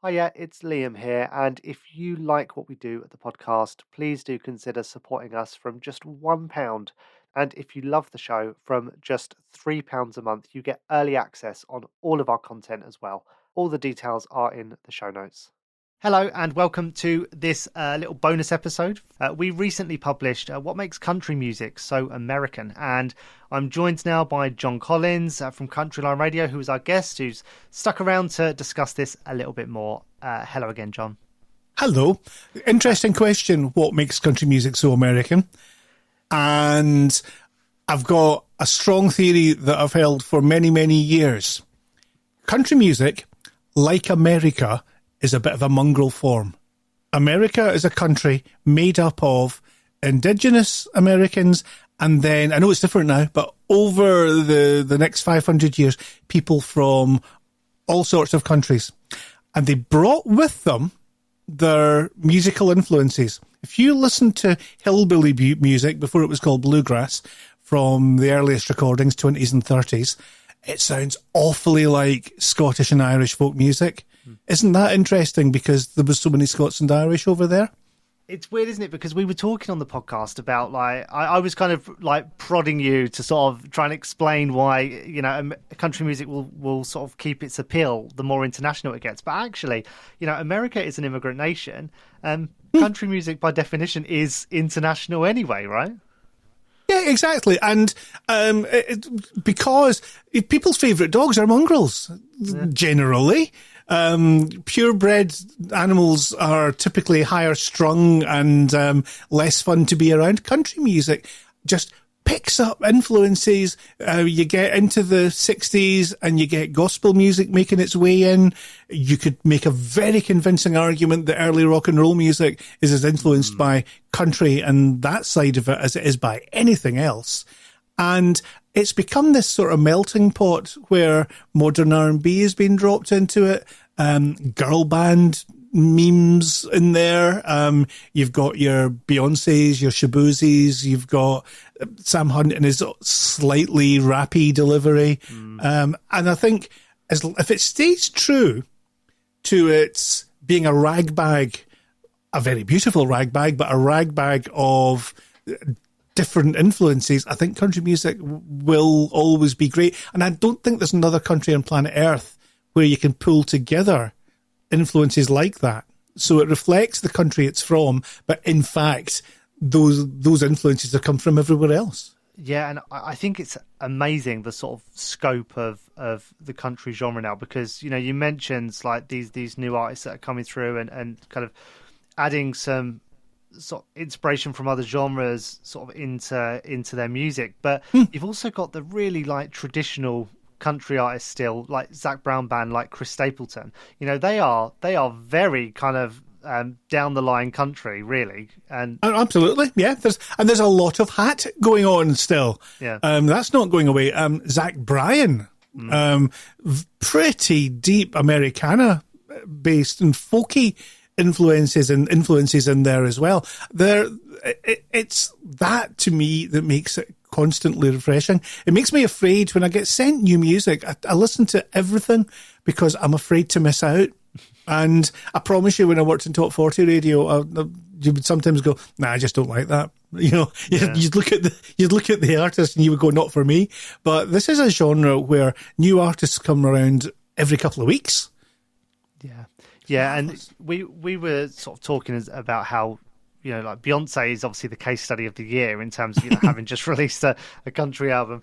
Hiya, it's Liam here, and if you like what we do at the podcast, please do consider supporting us from just £1. And if you love the show, from just £3 a month, you get early access on all of our content as well. All the details are in the show notes. Hello, and welcome to this little bonus episode. We recently published What Makes Country Music So American, and I'm joined now by John Collins from Countryline Radio, who is our guest, who's stuck around to discuss this a little bit more. Hello again, John. Hello. Interesting question. What makes country music so American? And I've got a strong theory that I've held for many, many years. Country music, like America, is a bit of a mongrel form. America is a country made up of indigenous Americans, and then, I know it's different now, but over the next 500 years, people from all sorts of countries. And they brought with them their musical influences. If you listen to hillbilly music before it was called bluegrass, from the earliest recordings, 20s and 30s, it sounds awfully like Scottish and Irish folk music. Isn't that interesting, because there was so many Scots and Irish over there? It's weird, isn't it? Because we were talking on the podcast about, like, I was kind of like prodding you to sort of try and explain why, country music will sort of keep its appeal the more international it gets. But actually, America is an immigrant nation. Country music, by definition, is international anyway, right? Yeah, exactly. And because people's favourite dogs are mongrels, generally. Purebred animals are typically higher strung and less fun to be around. Country music just picks up influences. You get into the 60s and you get gospel music making its way in. You could make a very convincing argument that early rock and roll music is as influenced by country and that side of it as it is by anything else. And it's become this sort of melting pot where modern R&B has been dropped into it. Girl band memes in there. You've got your Beyoncés, your Shabuzis. You've got Sam Hunt and his slightly rappy delivery. And I think if it stays true to its being a ragbag, a very beautiful ragbag, but a ragbag of different influences, I think country music will always be great. And I don't think there's another country on planet Earth where you can pull together influences like that. So it reflects the country it's from, but in fact, those influences have come from everywhere else. Yeah, and I think it's amazing, the sort of scope of the country genre now, because, you mentioned like these new artists that are coming through and kind of adding some sort of inspiration from other genres sort of into their music. But you've also got the really like traditional country artists still, like Zac Brown Band, like Chris Stapleton. They are very kind of down the line country, really. And absolutely, yeah. There's a lot of hat going on still. Yeah, that's not going away. Zach Bryan, pretty deep Americana based and folky influences in there as well. It's that to me that makes it constantly refreshing. It makes me afraid when I get sent new music. I listen to everything because I'm afraid to miss out. And I promise you, when I worked in Top 40 radio, you would sometimes go, "Nah, I just don't like that." You'd look at the artist and you would go, "Not for me." But this is a genre where new artists come around every couple of weeks. Yeah, and we were sort of talking about how, like Beyoncé is obviously the case study of the year in terms of, having just released a country album,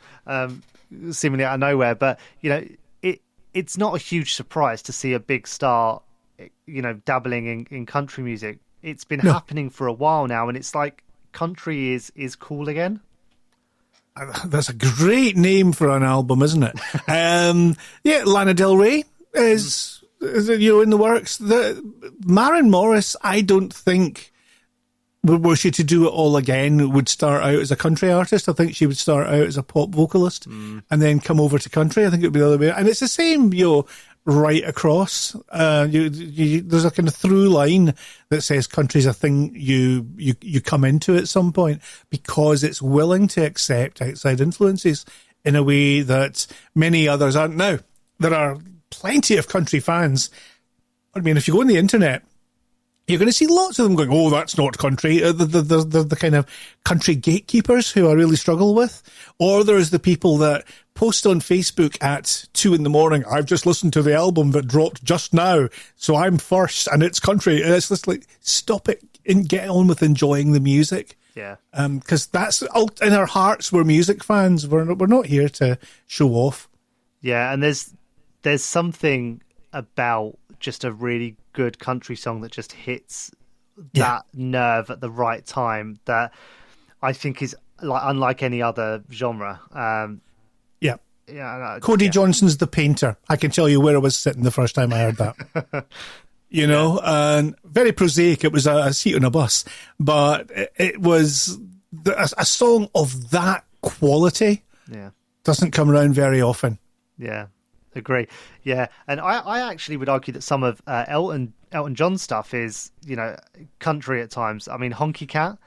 seemingly out of nowhere. But, it's not a huge surprise to see a big star, dabbling in country music. It's been happening for a while now, and it's like country is cool again. That's a great name for an album, isn't it? Yeah, Lana Del Rey is in the works. Maren Morris, I don't think, were she to do it all again, would start out as a country artist. I think she would start out as a pop vocalist and then come over to country. I think it would be the other way. And it's the same, right across. There's a kind of through line that says country's a thing you come into at some point because it's willing to accept outside influences in a way that many others aren't now. There are plenty of country fans I mean, if you go on the internet, you're going to see lots of them going, oh, that's not country. The kind of country gatekeepers who I really struggle with. Or there's the people that post on Facebook at 2 a.m. I've just listened to the album that dropped just now, so I'm first, and it's country. And it's just like, stop it and get on with enjoying the music. Yeah. Because that's in our hearts, we're music fans. We're not here to show off. Yeah, and there's something about just a really good country song that just hits that nerve at the right time that I think is like unlike any other genre. Yeah. Yeah, Cody Johnson's The Painter. I can tell you where I was sitting the first time I heard that. You know, and very prosaic. It was a seat on a bus, but it was a song of that quality. Yeah, doesn't come around very often. Yeah, agree. Yeah, and I actually would argue that some of Elton John stuff is, you know, country at times. I mean, Honky Cat.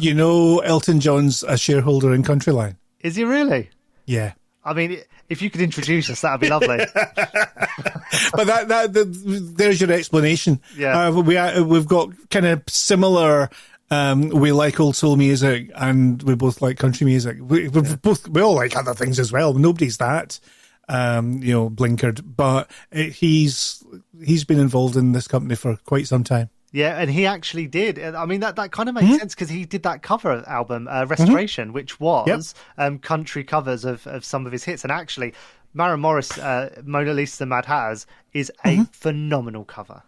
You know, Elton John's a shareholder in Countryline. Is he really? Yeah. I mean, if you could introduce us, that'd be lovely. But there's your explanation. Yeah, we've got kind of similar. We like old soul music, and we both like country music. We all like other things as well. Nobody's that, blinkered. But he's been involved in this company for quite some time. Yeah, and he actually did. I mean, that kind of makes sense because he did that cover album, Restoration, which was country covers of some of his hits. And actually, Maren Morris, Mona Lisa the Mad Hatters, is a phenomenal cover.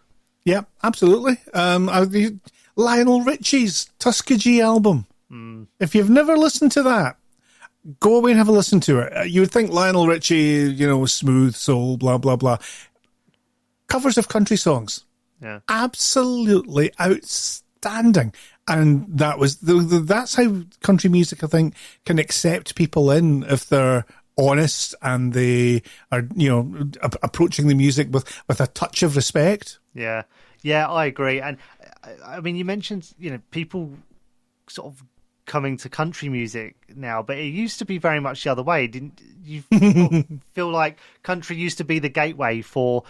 Yeah, absolutely. Lionel Richie's Tuskegee album. If you've never listened to that, go away and have a listen to it. You would think Lionel Richie, smooth soul, blah, blah, blah. Covers of country songs. Yeah, absolutely outstanding, and that's how country music, I think, can accept people in if they're honest and they are, approaching the music with a touch of respect. Yeah, I agree. And I mean, you mentioned, people sort of coming to country music now, but it used to be very much the other way. Didn't you feel like country used to be the gateway for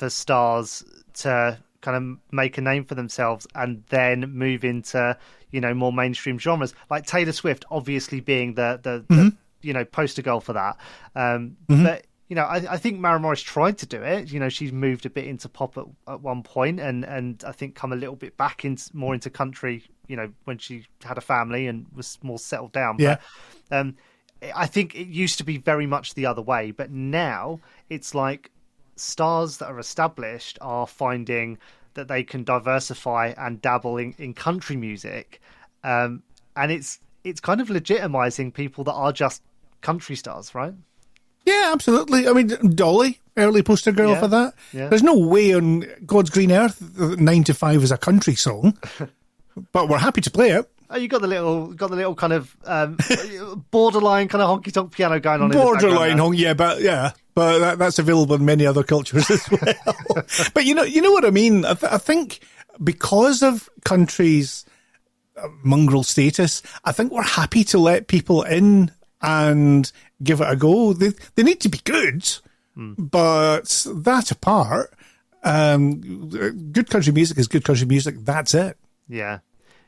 stars to kind of make a name for themselves and then move into, more mainstream genres, like Taylor Swift obviously being the poster girl for that. But I think Maren Morris tried to do it. She's moved a bit into pop at one point, and I think come a little bit back more into country, when she had a family and was more settled down. Yeah. But I think it used to be very much the other way, but now it's like stars that are established are finding that they can diversify and dabble in country music, and it's kind of legitimizing people that are just country stars, right? Yeah, absolutely. I mean, Dolly, early poster girl for that. Yeah. There's no way on God's green earth 9 to 5 is a country song, but we're happy to play it. Oh, you got the little kind of borderline kind of honky tonk piano going on. Borderline honky, but that's available in many other cultures as well. But you know what I mean. I think because of country's mongrel status, I think we're happy to let people in and give it a go. They need to be good, but that apart, good country music is good country music. That's it. Yeah.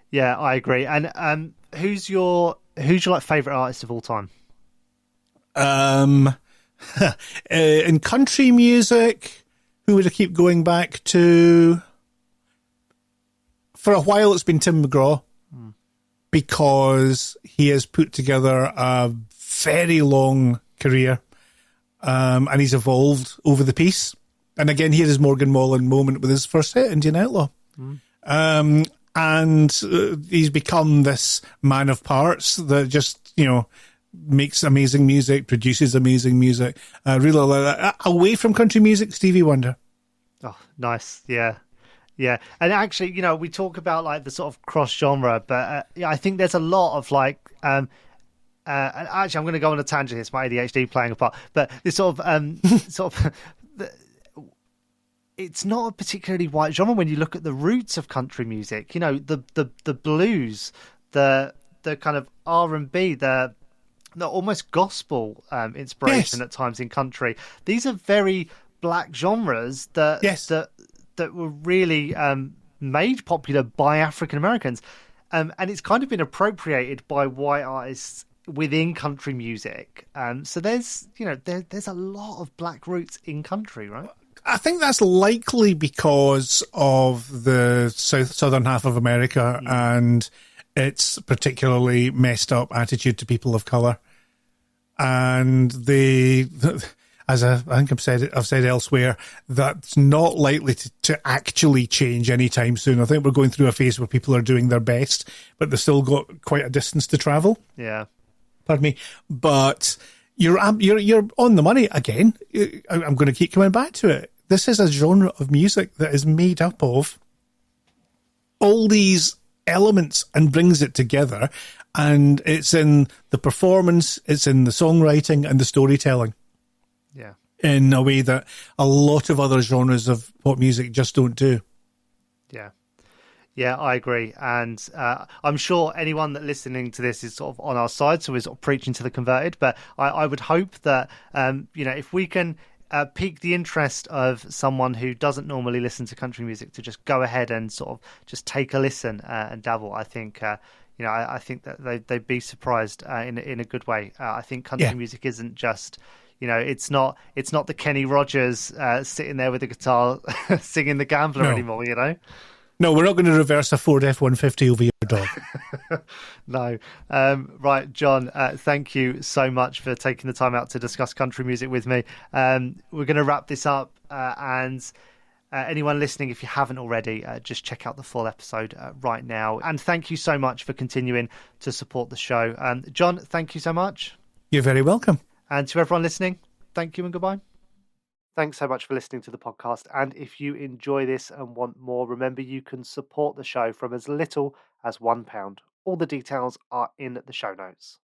Yeah, I agree. And who's your like favorite artist of all time? In country music, who would I keep going back to? For a while, it's been Tim McGraw because he has put together a very long career, and he's evolved over the piece. And again, here is Morgan Wallen moment with his first hit, Indian Outlaw. And he's become this man of parts that just, makes amazing music, produces amazing music. Really like that. Away from country music, Stevie Wonder. Oh, nice. Yeah. Yeah. And actually, we talk about like the sort of cross genre, but I think there's a lot of like, and actually I'm going to go on a tangent here. It's my ADHD playing a part, but this sort of, it's not a particularly white genre when you look at the roots of country music. The blues, the kind of R&B, the almost gospel inspiration at times in country. These are very black genres that that were really made popular by African Americans. And it's kind of been appropriated by white artists within country music. So there's a lot of black roots in country, right? I think that's likely because of the southern half of America and its particularly messed up attitude to people of color. And I think I've said elsewhere, that's not likely to actually change anytime soon. I think we're going through a phase where people are doing their best, but they've still got quite a distance to travel. Yeah. Pardon me. But you're on the money again. I'm going to keep coming back to it. This is a genre of music that is made up of all these elements and brings it together. And it's in the performance, it's in the songwriting and the storytelling. Yeah. In a way that a lot of other genres of pop music just don't do. Yeah. Yeah, I agree. And I'm sure anyone that listening to this is sort of on our side, so we're sort of preaching to the converted. But I would hope that, if we can pique the interest of someone who doesn't normally listen to country music to just go ahead and sort of just take a listen and dabble, I think, I think that they'd be surprised in a good way. I think country music isn't just... it's not the Kenny Rogers sitting there with the guitar singing the Gambler anymore, No, we're not going to reverse a Ford F-150 over your dog. No. Right, John, thank you so much for taking the time out to discuss country music with me. We're going to wrap this up, and anyone listening, if you haven't already, just check out the full episode right now. And thank you so much for continuing to support the show. John, thank you so much. You're very welcome. And to everyone listening, thank you and goodbye. Thanks so much for listening to the podcast. And if you enjoy this and want more, remember you can support the show from as little as £1. All the details are in the show notes.